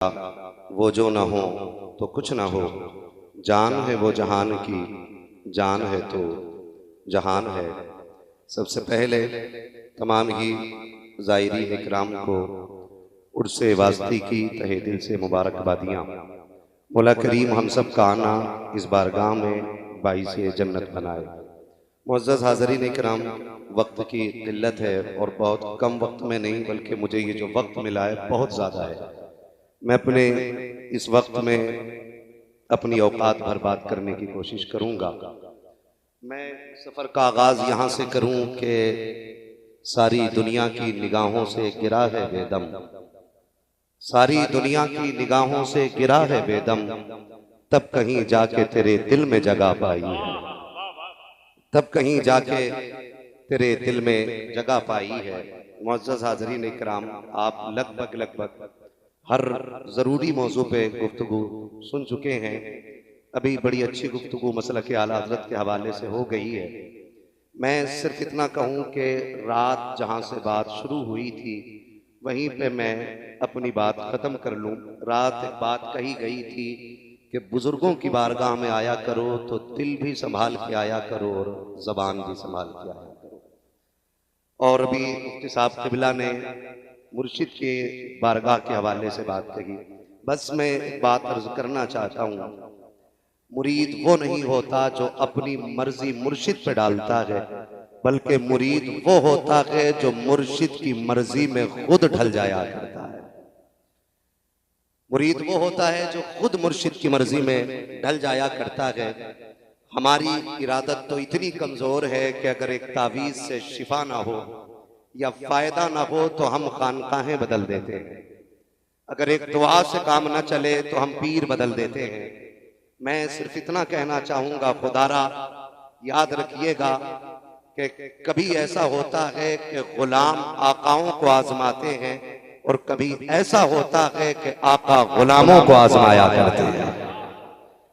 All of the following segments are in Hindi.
वो जो ना हो तो कुछ ना हो, जान है वो जहान की, जान है तो जहान है। सबसे पहले तमाम ही ज़ायरीन इकराम को उर्से वास्ती की तहे दिल से मुबारकबादियाँ। मौला करीम हम सब का आना इस बारगाह में बाइसे जन्नत बनाए। मुअज़्ज़ज़ हाज़रीन इकराम, वक्त की किल्लत है और बहुत कम वक्त में नहीं बल्कि मुझे ये जो वक्त मिला है बहुत ज़्यादा है। मैं अपने इस वक्त में अपनी औकात बर्बाद करने की कोशिश करूंगा। मैं सफ़र का आगाज़ यहाँ से करूं कि सारी दुनिया की निगाहों से गिरा है बेदम, सारी दुनिया की निगाहों से गिरा है बेदम, तब कहीं जाके तेरे दिल में जगह पाई है, तब कहीं जाके तेरे दिल में जगह पाई है। मुअज़्ज़ज़ हाज़रीन इकराम, आप लगभग हर ज़रूरी मौजू पे गुफ्तगू सुन चुके हैं। अभी बड़ी अच्छी गुफ्तगू मसलक आला हज़रत के हवाले से हो गई है। मैं सिर्फ इतना कहूँ कि रात जहाँ से बात शुरू हुई थी वहीं पे मैं अपनी बात ख़त्म कर लूँ। रात एक बात कही गई थी कि बुज़ुर्गों की बारगाह में आया करो तो दिल भी संभाल के आया करो और ज़बान भी संभाल के आया करो। और अभी मुफ्ती साहब क़िबला ने मुर्शिद के बारगाह के हवाले से बात कही। बस मैं एक बात अर्ज करना चाहता हूँ, मुरीद वो नहीं होता जो अपनी मर्जी मुर्शिद पे डालता है, बल्कि मुरीद वो होता है जो मुर्शिद की मर्जी में खुद ढल जाया करता है। मुरीद वो होता है जो खुद मुर्शिद की मर्जी में ढल जाया करता है। हमारी इरादत तो इतनी कमजोर है कि अगर एक तावीज़ से शिफा ना हो या फायदा ना हो तो हम खानकाहें बदल देते हैं। अगर एक दुआ से काम ना चले तो हम पीर बदल देते हैं। मैं सिर्फ इतना कहना चाहूंगा, खुदारा याद रखिएगा कि कभी ऐसा होता है कि गुलाम आकाओं को आजमाते हैं और कभी ऐसा होता है कि आका गुलामों को आजमाया करते हैं।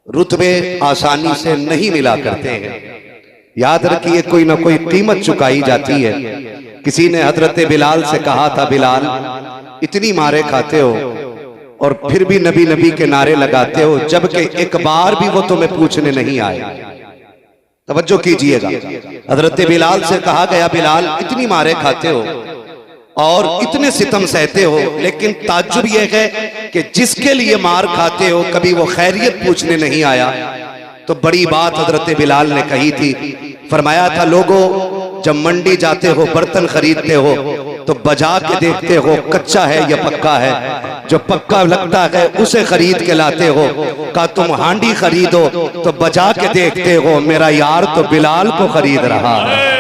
रुतबे आसानी से नहीं मिला करते हैं। याद रखिए, कोई ना कोई कीमत चुकाई जाती है। किसी ने हजरत बिलाल से कहा था, बिलाल इतनी मारे खाते हो और फिर भी नबी नबी के नारे लगाते हो, जबकि एक बार भी वो तुम्हें पूछने नहीं आए। तवज्जो कीजिएगा, हजरत बिलाल से कहा गया, बिलाल इतनी मारे खाते हो और इतने सितम सहते हो, लेकिन ताज्जुब यह है कि जिसके लिए मार खाते हो कभी वो खैरियत पूछने नहीं आया। तो बड़ी बात हजरत बिलाल ने कही थी। फरमाया था, लोगों जब मंडी जाते हो बर्तन खरीदते हो तो बजा के देखते हो कच्चा है या पक्का है। जो पक्का लगता है उसे खरीद के लाते हो। का तुम हांडी खरीदो तो बजा के देखते हो मेरा यार तो बिलाल को खरीद रहा है।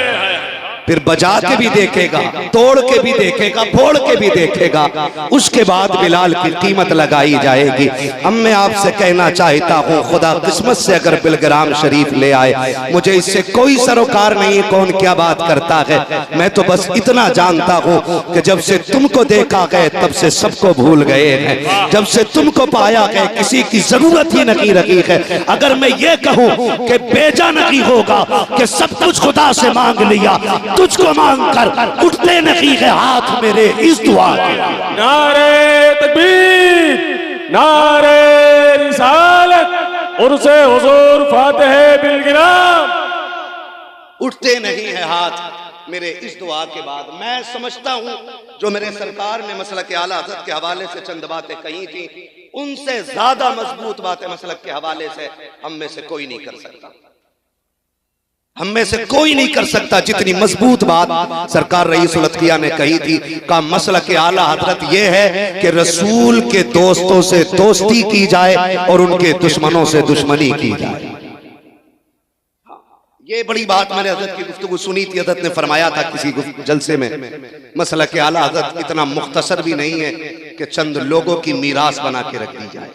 फिर बजा के भी देखेगा, तोड़ के भी देखेगा, फोड़ के भी देखेगा, उसके बाद बिलाल की कीमत लगाई जाएगी। अब मैं आपसे कहना चाहता हूँ, खुदा किस्मत से अगर बिलग्राम शरीफ ले आए, मुझे इससे कोई सरोकार नहीं कौन क्या बात करता है। मैं तो बस इतना जानता हूँ कि जब से तुमको देखा गए तब से सबको भूल गए हैं। जब से तुमको पाया गए किसी की जरूरत ही नहीं रही है। अगर मैं ये कहूँ कि बेजा नहीं होगा कि सब कुछ खुदा से मांग लिया, तुझको मांग कर उठते नहीं है हाथ मेरे इस दुआ के। नारे तकबीर, नारे रिसालत, उर्से हुजूर फातिह बिलगिराम। उठते नहीं है हाथ मेरे इस दुआ के बाद। मैं समझता हूं जो मेरे सरकार ने मसलक आला हज़रत के हवाले से चंद बातें कही थी, उनसे ज्यादा मजबूत बातें मसलक के हवाले से हम में से कोई नहीं कर सकता। हम में से कोई नहीं कर सकता जितनी मजबूत बात सरकार रईसुल अत्किया ने कही थी। का मसला के आला हजरत यह है कि रसूल के दोस्तों से दोस्ती की जाए और उनके दुश्मनों से दुश्मनी की जाए। ये बड़ी बात मैंने हजरत की गुफ्तगू सुनी थी। हजरत ने फरमाया था किसी जलसे में, मसला के आला हजरत इतना मुख्तसर भी नहीं है कि चंद लोगों की मीरास बना के रख दी जाए।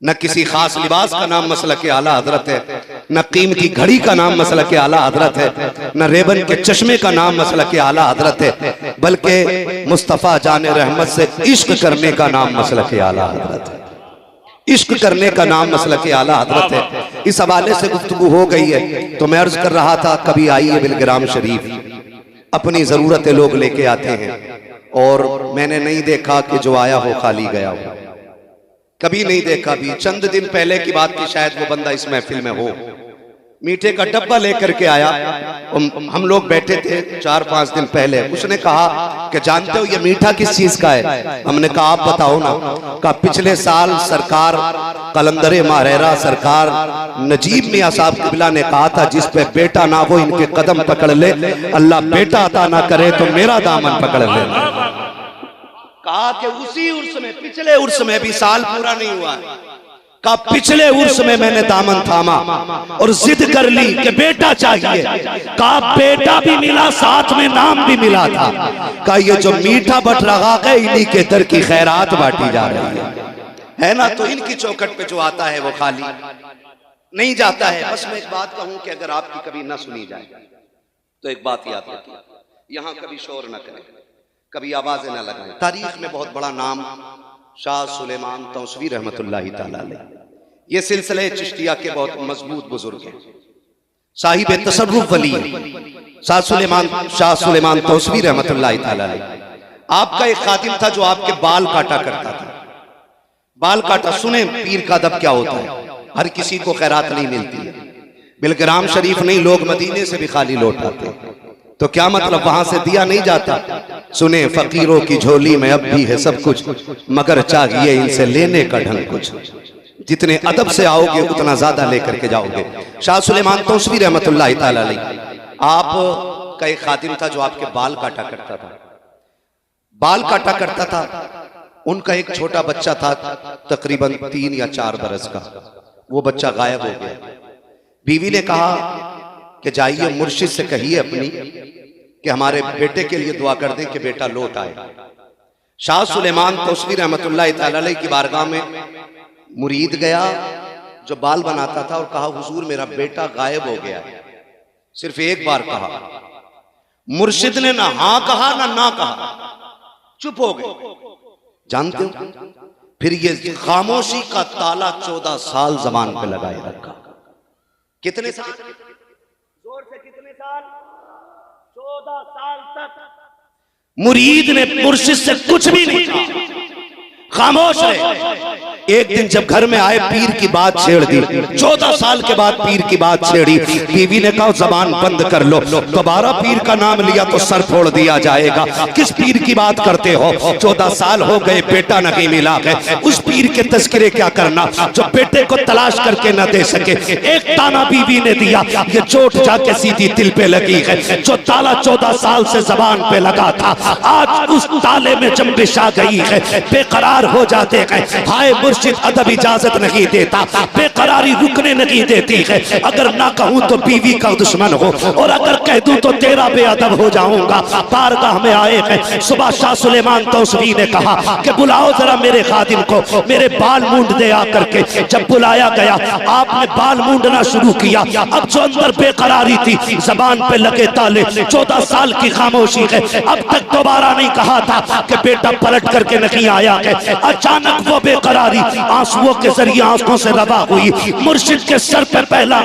न किसी खास लिबास का नाम मसलक आला हजरत है, न कीमती घड़ी का नाम मसलक आला हजरत है, न रेबन के चश्मे का नाम मसलक आला हजरत है, बल्कि मुस्तफ़ा जाने रहमत से इश्क करने का नाम मसलक आला हजरत है। इश्क करने का नाम मसलक आला हजरत है। इस हवाले से गुफ्तगू हो गई है तो मैं अर्ज कर रहा था, कभी आइए बिलग्राम शरीफ, अपनी जरूरतें लोग लेके आते हैं और मैंने नहीं देखा कि जो आया हो खाली गया हो। कभी नहीं देखा भी। चंद दिन पहले की बात थी, शायद वो बंदा इस महफिल में हो। मीठे का डब्बा लेकर के आया, हम लोग बैठे थे 4-5 दिन पहले। उसने कहा कि जानते हो ये मीठा किस चीज का है? हमने कहा आप बताओ ना। कहा पिछले साल सरकार कलंदरे माहरेरा सरकार नजीब मियां साहब किबला ने कहा था जिस पे बेटा ना हो इनके कदम पकड़ ले, अल्लाह बेटा अता ना करे तो मेरा दामन पकड़ ले। कहा कि उसी उर्स में, पिछले उर्स में भी साल पूरा नहीं हुआ है, का पिछले उर्स में मैंने दामन थामा और जिद कर ली कि बेटा चाहिए। का बेटा भी मिला, साथ में नाम भी मिला था। का ये जो मीठा बट रहा है इन्हीं के दर की खैरात बांटी जा रही है ना। तो इनकी चौखट पे जो आता है वो खाली नहीं जाता है। बस मैं एक बात कहूं कि अगर आपकी कभी ना सुनी जाए तो एक बात याद रखिए, यहां कभी शोर न करें, कभी आवाजें न लगाएं। तारीख में बहुत बड़ा नाम शाह सुलेमान तौसवी रहमतुल्लाहि ताला अलैह, ये सिलसिले चिश्तिया के बहुत मजबूत बुजुर्ग हैं, साहिब तसर्रुफ वली शाह सुलेमान तौसवी रहमतुल्लाहि ताला अलैह। आपका एक खादिम था जो आपके बाल काटा करता था। बाल काटा, सुने पीर का अदब क्या होता है। हर किसी को खैरात नहीं मिलती है, बिलग्राम शरीफ नहीं, लोग मदीने से भी खाली लौट आते। तो क्या मतलब वहां से दिया नहीं जाता। सुने फकीरों की झोली में अब भी है सब कुछ, मगर चाहिए इनसे लेने का ढंग कुछ। जितने अदब से आओगे उतना ज्यादा लेकर के जाओगे। शाह सुलेमान तौसवी रहमतुल्लाहि ताला अलैह, आप का एक खादिम था जो आपके बाल काटा करता था। बाल काटा करता था। उनका एक छोटा बच्चा था तकरीबन 3 या 4 बरस का। वो बच्चा गायब हो गया। बीवी ने कहा कि जाइए मुर्शिद से कहिए अपनी कि हमारे बेटे के लिए दुआ कर दें कि बेटा लौट आए। शाह सुलेमान तौसवी रहमतुल्लाहि ताला अलैह की बारगाह में मुरीद गया जो बाल बनाता था और कहा हुजूर मेरा बेटा गायब हो गया है। सिर्फ एक बार कहा। मुर्शिद ने ना हाँ कहा ना कहा, चुप हो गए। जानते हो फिर ये खामोशी का ताला 14 साल जबान पे लगाए रखा। कितने साल? जोर से कितने साल? 14 साल तक मुरीद ने मुर्शिद से कुछ भी नहीं कहा, खामोश रहे। एक दिन जब घर में आए पीर की बात छेड़ दी। 14 साल के बाद पीर की बात छेड़ी। बीवी ने कहा जबान बंद कर लो, दोबारा पीर का नाम लिया तो सर फोड़ दिया जाएगा। किस पीर की बात करते हो? 14 साल हो गए बेटा नहीं मिला है। उस पीर के तस्करे क्या करना जो बेटे को तलाश करके न दे सके। एक ताना बीवी ने दिया, ये चोट जाके सीधी दिल पे लगी है। जो ताला 14 साल से जबान पे लगा था, आज उस ताले में जंबिश आ गई है। बेकरार हो जाते हैं। हाय मुर्शिद अदब इजाजत नहीं देता, बेकरारी रुकने नहीं देती है। अगर ना कहूं तो बीवी का दुश्मन हो, और अगर कह दूं तो तेरा बेअदब हो जाऊंगा। बारगाह में आए हैं। सुबह शाह सुलेमान तौसवी ने कहा कि बुलाओ जरा मेरे खादिम को, मेरे बाल मूंड दे आकर के। जब बुलाया गया आपने बाल मूंडना शुरू किया। अब जो अंदर बेकरारी थी, जबान पे लगे ताले, 14 साल की खामोशी है। अब तक दोबारा नहीं कहा था कि बेटा पलट करके नहीं आया है। अचानक वो बेकरारी आंसुओं के जरिए आंखों से रवा हुई। मुर्शिद के सर पर पहला